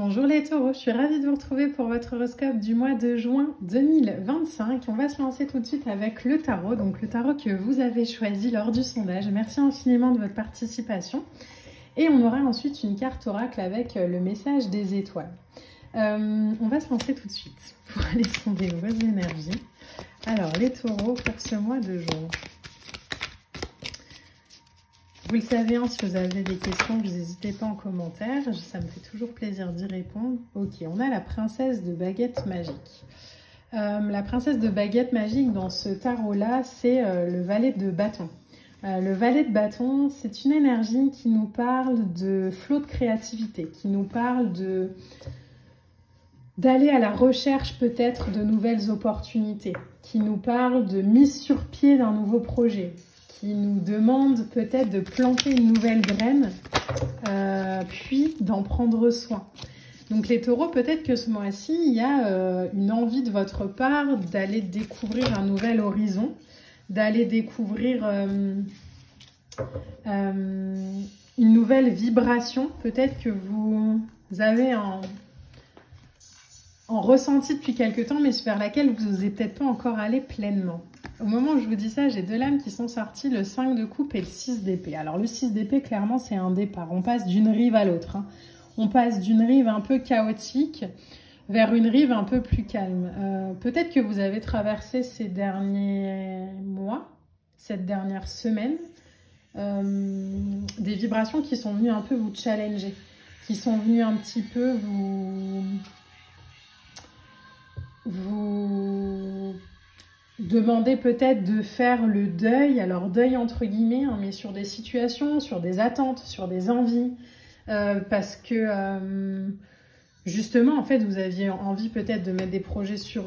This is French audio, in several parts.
Bonjour les taureaux, je suis ravie de vous retrouver pour votre horoscope du mois de juin 2025. On va se lancer tout de suite avec le tarot, donc le tarot que vous avez choisi lors du sondage. Merci infiniment de votre participation. Et on aura ensuite une carte oracle avec le message des étoiles. On va se lancer tout de suite pour aller sonder vos énergies. Alors les taureaux pour ce mois de juin. Vous le savez, hein, si vous avez des questions, vous n'hésitez pas en commentaire. Ça me fait toujours plaisir d'y répondre. Ok, on a la princesse de baguette magique. La princesse de baguette magique dans ce tarot-là, c'est le valet de bâton. Le valet de bâton, c'est une énergie qui nous parle de flot de créativité, qui nous parle d'aller à la recherche peut-être de nouvelles opportunités, qui nous parle de mise sur pied d'un nouveau projet, qui nous demande peut-être de planter une nouvelle graine, puis d'en prendre soin. Donc les taureaux, peut-être que ce mois-ci, il y a une envie de votre part d'aller découvrir un nouvel horizon, d'aller découvrir une nouvelle vibration, peut-être que vous avez en ressenti depuis quelque temps, mais vers laquelle vous n'osez peut-être pas encore aller pleinement. Au moment où je vous dis ça, j'ai deux lames qui sont sorties, le 5 de coupe et le 6 d'épée. Alors le 6 d'épée, clairement, c'est un départ. On passe d'une rive à l'autre. Hein. On passe d'une rive un peu chaotique vers une rive un peu plus calme. Peut-être que vous avez traversé ces derniers mois, cette dernière semaine, des vibrations qui sont venues un peu vous challenger, qui sont venues un petit peu vous demander peut-être de faire le deuil, alors deuil entre guillemets, hein, mais sur des situations, sur des attentes, sur des envies, parce que justement, en fait, vous aviez envie peut-être de mettre des projets sur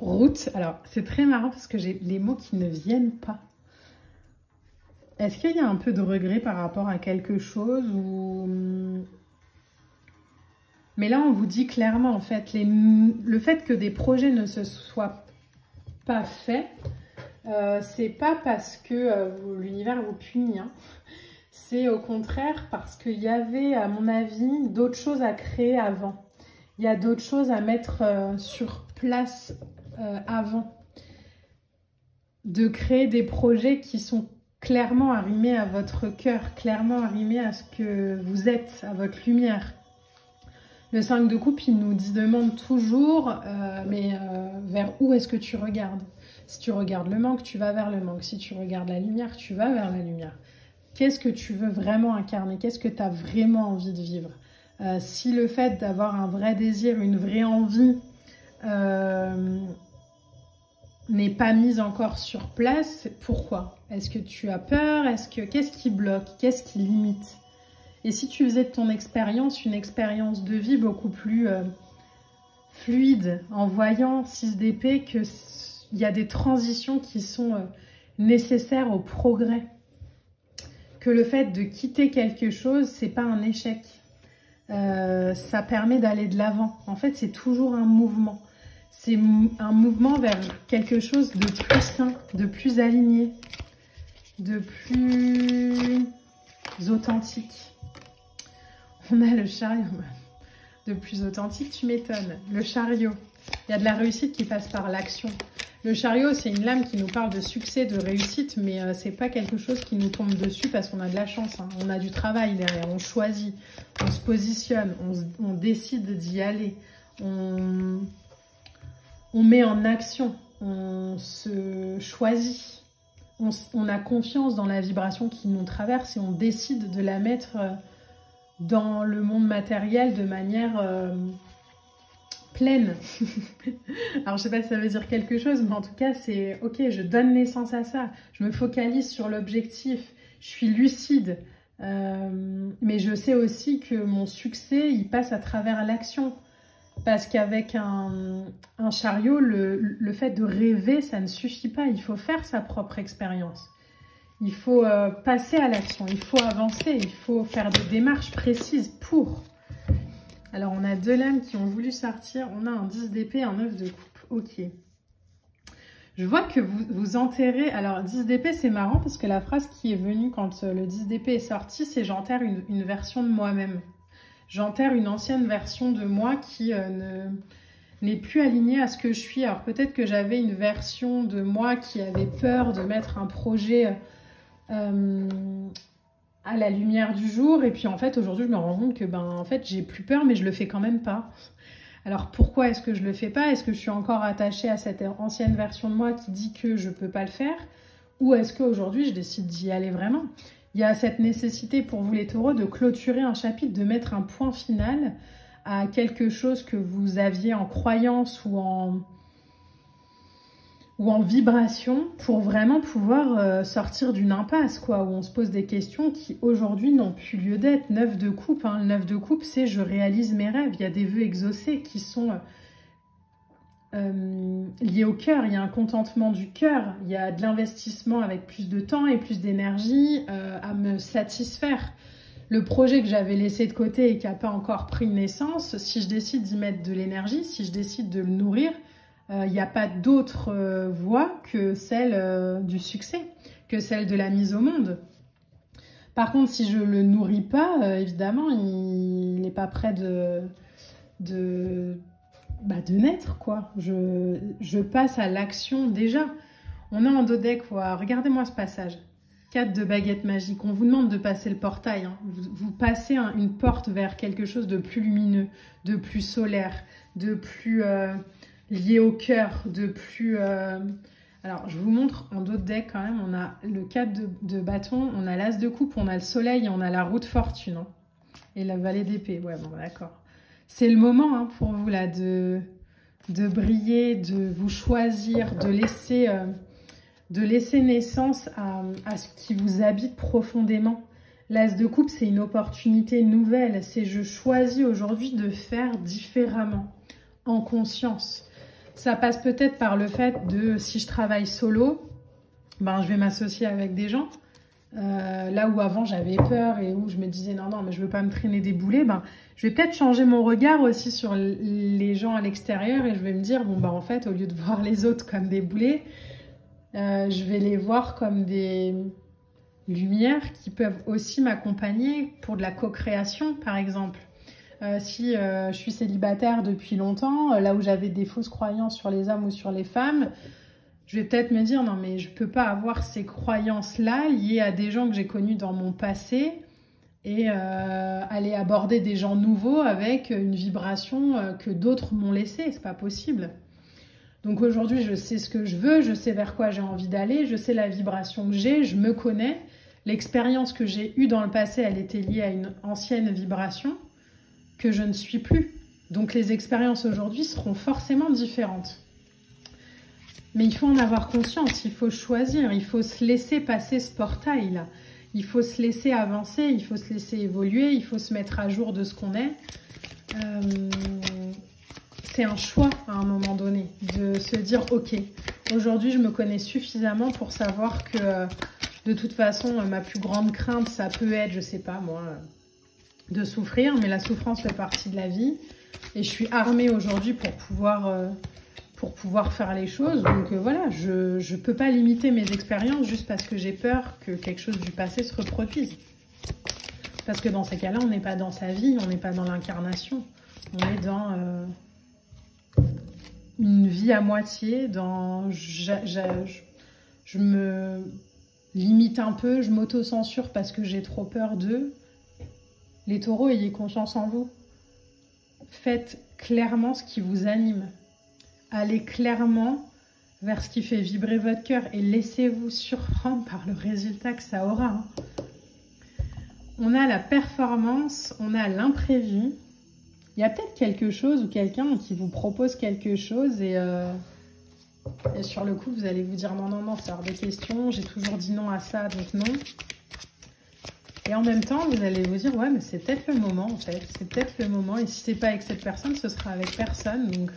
route. Alors, c'est très marrant parce que j'ai les mots qui ne viennent pas. Est-ce qu'il y a un peu de regret par rapport à quelque chose ou... Mais là, on vous dit clairement, en fait, le fait que des projets ne se soient pas faits, c'est pas parce que l'univers vous punit, hein. C'est au contraire parce qu'il y avait, à mon avis, d'autres choses à créer avant. Il y a d'autres choses à mettre sur place avant. De créer des projets qui sont clairement arrimés à votre cœur, clairement arrimés à ce que vous êtes, à votre lumière. Le 5 de coupe, il nous demande toujours, vers où est-ce que tu regardes? Si tu regardes le manque, tu vas vers le manque. Si tu regardes la lumière, tu vas vers la lumière. Qu'est-ce que tu veux vraiment incarner? Qu'est-ce que tu as vraiment envie de vivre? Si le fait d'avoir un vrai désir, une vraie envie n'est pas mise encore sur place, pourquoi? Est-ce que tu as peur? Qu'est-ce qui bloque? Qu'est-ce qui limite? Et si tu faisais de ton expérience une expérience de vie beaucoup plus fluide, en voyant 6 d'épée qu'il y a des transitions qui sont nécessaires au progrès, que le fait de quitter quelque chose, c'est pas un échec, ça permet d'aller de l'avant. En fait, c'est toujours un mouvement. C'est un mouvement vers quelque chose de plus sain, de plus aligné, de plus authentique. On a le chariot, de plus authentique, tu m'étonnes. Le chariot, il y a de la réussite qui passe par l'action. Le chariot, c'est une lame qui nous parle de succès, de réussite, mais c'est pas quelque chose qui nous tombe dessus parce qu'on a de la chance. Hein. On a du travail derrière, on choisit, on se positionne, on décide d'y aller, on met en action, on se choisit, on a confiance dans la vibration qui nous traverse et on décide de la mettre... dans le monde matériel de manière pleine. Alors, je sais pas si ça veut dire quelque chose, mais en tout cas, c'est ok, je donne naissance à ça. Je me focalise sur l'objectif. Je suis lucide. Mais je sais aussi que mon succès, il passe à travers l'action. Parce qu'avec un chariot, le fait de rêver, ça ne suffit pas. Il faut faire sa propre expérience. Il faut passer à l'action, il faut avancer, il faut faire des démarches précises pour. Alors, on a deux lames qui ont voulu sortir. On a un 10 d'épée, un 9 de coupe. Ok. Je vois que vous enterrez... Alors, 10 d'épée, c'est marrant parce que la phrase qui est venue quand le 10 d'épée est sorti, c'est « j'enterre une version de moi-même ». J'enterre une ancienne version de moi qui n'est plus alignée à ce que je suis. Alors, peut-être que j'avais une version de moi qui avait peur de mettre un projet à la lumière du jour. Et puis, en fait, aujourd'hui, je me rends compte que, en fait, j'ai plus peur, mais je le fais quand même pas. Alors pourquoi est-ce que je le fais pas? Est-ce que je suis encore attachée à cette ancienne version de moi qui dit que je peux pas le faire? Ou est-ce qu'aujourd'hui je décide d'y aller vraiment? Il y a cette nécessité pour vous les taureaux de clôturer un chapitre, de mettre un point final à quelque chose que vous aviez en croyance ou en vibration pour vraiment pouvoir sortir d'une impasse, quoi, où on se pose des questions qui aujourd'hui n'ont plus lieu d'être. 9 de coupe, hein. Le 9 de coupe, c'est je réalise mes rêves. Il y a des vœux exaucés qui sont liés au cœur. Il y a un contentement du cœur. Il y a de l'investissement avec plus de temps et plus d'énergie à me satisfaire. Le projet que j'avais laissé de côté et qui n'a pas encore pris naissance, si je décide d'y mettre de l'énergie, si je décide de le nourrir, il n'y a pas d'autre voie que celle du succès, que celle de la mise au monde. Par contre, si je ne le nourris pas, évidemment, il n'est pas prêt de naître, quoi. Je passe à l'action déjà. On est en dos deck, regardez-moi ce passage. 4 de baguette magique. On vous demande de passer le portail. Hein. Vous passez une porte vers quelque chose de plus lumineux, de plus solaire, de plus... lié au cœur, de plus... Alors, je vous montre en dos de deck quand même, on a le 4 de bâton, on a l'as de coupe, on a le soleil et on a la roue de fortune. Hein, et la vallée d'épée. Ouais, bon, d'accord. C'est le moment hein, pour vous là de briller, de vous choisir, de laisser naissance à ce qui vous habite profondément. L'as de coupe, c'est une opportunité nouvelle. C'est je choisis aujourd'hui de faire différemment, en conscience. Ça passe peut-être par le fait de, si je travaille solo, je vais m'associer avec des gens. Là où avant j'avais peur et où je me disais non, mais je veux pas me traîner des boulets, je vais peut-être changer mon regard aussi sur les gens à l'extérieur et je vais me dire, en fait, au lieu de voir les autres comme des boulets, je vais les voir comme des lumières qui peuvent aussi m'accompagner pour de la co-création, par exemple. Si je suis célibataire depuis longtemps, là où j'avais des fausses croyances sur les hommes ou sur les femmes, je vais peut-être me dire non mais je peux pas avoir ces croyances-là liées à des gens que j'ai connus dans mon passé et aller aborder des gens nouveaux avec une vibration que d'autres m'ont laissée, c'est pas possible. Donc aujourd'hui je sais ce que je veux, je sais vers quoi j'ai envie d'aller, je sais la vibration que j'ai, je me connais. L'expérience que j'ai eue dans le passé, elle était liée à une ancienne vibration que je ne suis plus. Donc les expériences aujourd'hui seront forcément différentes. Mais il faut en avoir conscience, il faut choisir, il faut se laisser passer ce portail-là. Il faut se laisser avancer, il faut se laisser évoluer, il faut se mettre à jour de ce qu'on est. C'est un choix à un moment donné de se dire ok, aujourd'hui je me connais suffisamment pour savoir que de toute façon ma plus grande crainte ça peut être, je sais pas moi, de souffrir, mais la souffrance fait partie de la vie et je suis armée aujourd'hui pour pouvoir faire les choses. Donc voilà, je peux pas limiter mes expériences juste parce que j'ai peur que quelque chose du passé se reproduise. Parce que dans ces cas-là, on n'est pas dans sa vie, on n'est pas dans l'incarnation. On est dans une vie à moitié, dans... Je me limite un peu, je m'auto-censure parce que j'ai trop peur d'eux. Les taureaux, ayez confiance en vous. Faites clairement ce qui vous anime. Allez clairement vers ce qui fait vibrer votre cœur et laissez-vous surprendre par le résultat que ça aura. Hein. On a la performance, on a l'imprévu. Il y a peut-être quelque chose ou quelqu'un qui vous propose quelque chose et sur le coup, vous allez vous dire non, c'est hors de question. J'ai toujours dit non à ça, donc non. Et en même temps, vous allez vous dire, ouais, mais c'est peut-être le moment, en fait. C'est peut-être le moment. Et si c'est pas avec cette personne, ce sera avec personne. Donc,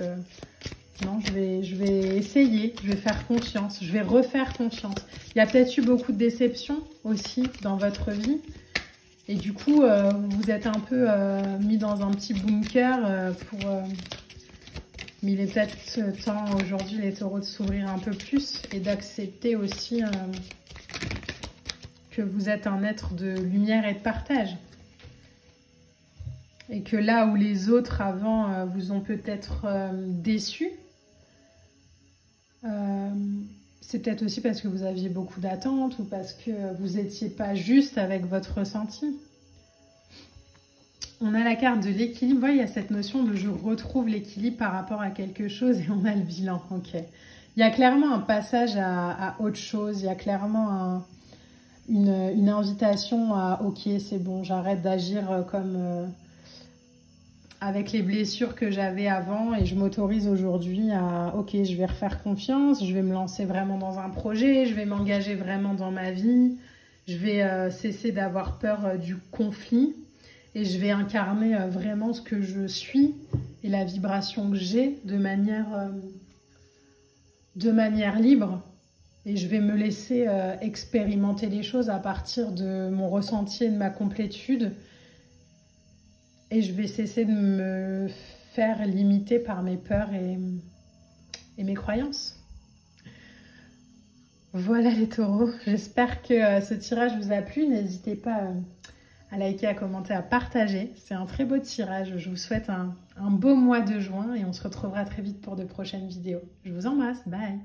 non, je vais essayer. Je vais faire confiance. Je vais refaire confiance. Il y a peut-être eu beaucoup de déceptions aussi dans votre vie. Et du coup, vous êtes un peu mis dans un petit bunker Mais il est peut-être temps aujourd'hui, les taureaux, de s'ouvrir un peu plus et d'accepter aussi que vous êtes un être de lumière et de partage. Et que là où les autres avant vous ont peut-être déçus, c'est peut-être aussi parce que vous aviez beaucoup d'attentes ou parce que vous n'étiez pas juste avec votre ressenti. On a la carte de l'équilibre. Vous voyez, il y a cette notion de je retrouve l'équilibre par rapport à quelque chose et on a le bilan. Ok. Il y a clairement un passage à autre chose. Il y a clairement une invitation à ok, c'est bon, j'arrête d'agir comme avec les blessures que j'avais avant et je m'autorise aujourd'hui à ok, je vais refaire confiance, je vais me lancer vraiment dans un projet, je vais m'engager vraiment dans ma vie, je vais cesser d'avoir peur du conflit. Et je vais incarner vraiment ce que je suis et la vibration que j'ai de manière libre. Et je vais me laisser expérimenter les choses à partir de mon ressenti et de ma complétude. Et je vais cesser de me faire limiter par mes peurs et mes croyances. Voilà les taureaux. J'espère que ce tirage vous a plu. N'hésitez pas à liker, à commenter, à partager. C'est un très beau tirage. Je vous souhaite un beau mois de juin et on se retrouvera très vite pour de prochaines vidéos. Je vous embrasse. Bye!